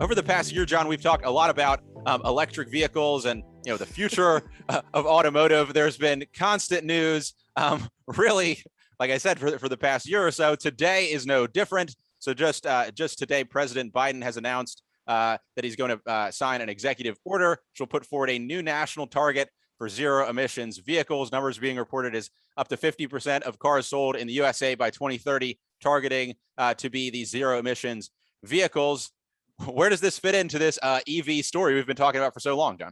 Over the past year, John, we've talked a lot about electric vehicles and the future of automotive. There's been constant news, really, like I said, for the past year or so. Today is no different. So just today, President Biden has announced that he's going to sign an executive order, which will put forward a new national target for zero emissions vehicles. Numbers being reported is up to 50% of cars sold in the USA by 2030, targeting to be these zero emissions vehicles. Where does this fit into this EV story we've been talking about for so long, John?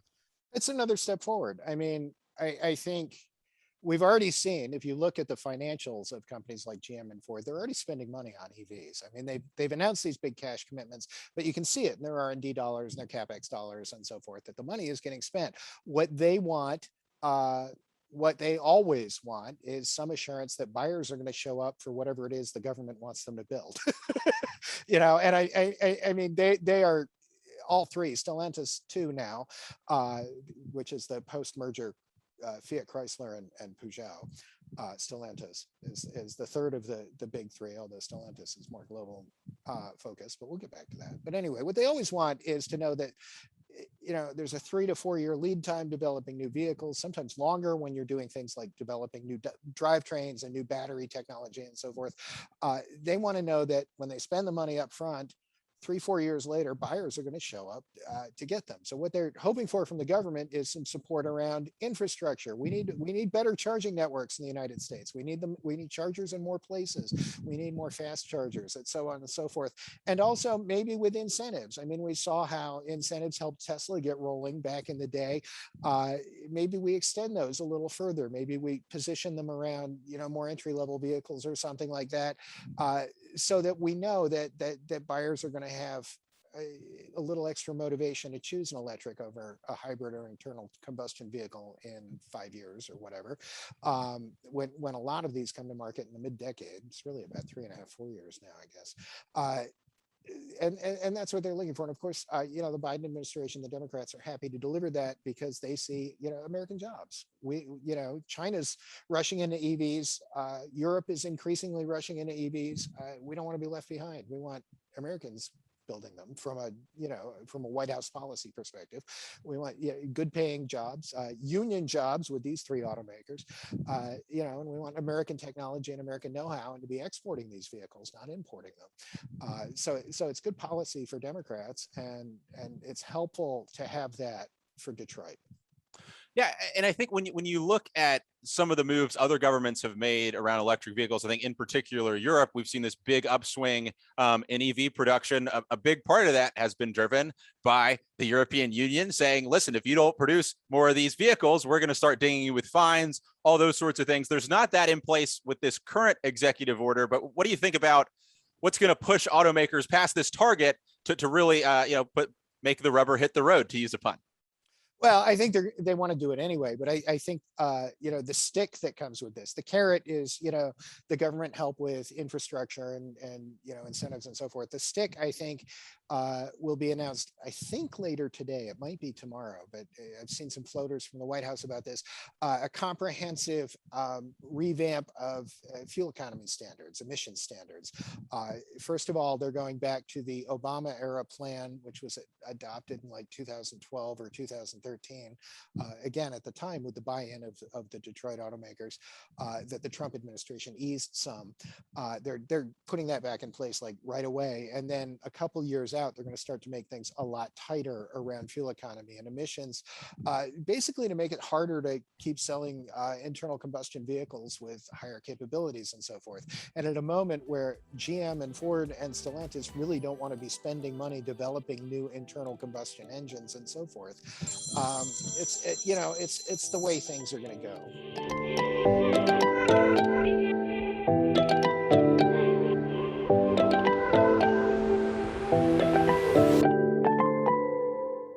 It's another step forward. I mean, I think we've already seen, if you look at the financials of companies like GM and Ford, they're already spending money on EVs. I mean, they've announced these big cash commitments, but you can see it in their R&D dollars and their CapEx dollars and so forth, that the money is getting spent. What they want, what they always want, is some assurance that buyers are going to show up for whatever it is the government wants them to build. And I mean, they are all three. Stellantis too now, which is the post-merger Fiat Chrysler and Peugeot. Stellantis is the third of the big three, although Stellantis is more global focused, but we'll get back to that. But anyway, what they always want is to know that there's a 3 to 4 year lead time developing new vehicles, sometimes longer when you're doing things like developing new drivetrains and new battery technology and so forth. They want to know that when they spend the money up front, 3-4 years later, buyers are going to show up to get them. So what they're hoping for from the government is some support around infrastructure. We need better charging networks in the United States. We need chargers in more places. We need more fast chargers, and so on and so forth. And also maybe with incentives. I mean, we saw how incentives helped Tesla get rolling back in the day. Maybe we extend those a little further. Maybe we position them around more entry-level vehicles or something like that, so that we know that buyers are going to have a little extra motivation to choose an electric over a hybrid or internal combustion vehicle in 5 years or whatever. When a lot of these come to market in the mid-decade, it's really about 3.5-4 years now, I guess. And that's what they're looking for. And of course, the Biden administration, the Democrats are happy to deliver that because they see, American jobs. China's rushing into EVs. Europe is increasingly rushing into EVs. We don't want to be left behind. We want Americans building them from a White House policy perspective. We want good paying jobs, union jobs with these three automakers, and we want American technology and American know-how and to be exporting these vehicles, not importing them. So it's good policy for Democrats, and it's helpful to have that for Detroit. Yeah, and I think when you look at some of the moves other governments have made around electric vehicles, I think in particular Europe, we've seen this big upswing in EV production. A big part of that has been driven by the European Union saying, listen, if you don't produce more of these vehicles, we're going to start dinging you with fines, all those sorts of things. There's not that in place with this current executive order, but what do you think about what's going to push automakers past this target to really make the rubber hit the road, to use a pun? Well, I think they want to do it anyway, but I think the stick that comes with this, the carrot is the government help with infrastructure and incentives and so forth. The stick, I think, will be announced, I think, later today. It might be tomorrow, but I've seen some floaters from the White House about this. A comprehensive revamp of fuel economy standards, emission standards. First of all, they're going back to the Obama era plan, which was adopted in like 2012 or 2013. Again, at the time with the buy-in of the Detroit automakers, that the Trump administration eased some. They're putting that back in place like right away, and then a couple years out, they're going to start to make things a lot tighter around fuel economy and emissions, basically to make it harder to keep selling internal combustion vehicles with higher capabilities and so forth. And at a moment where GM and Ford and Stellantis really don't want to be spending money developing new internal combustion engines and so forth, it's the way things are going to go.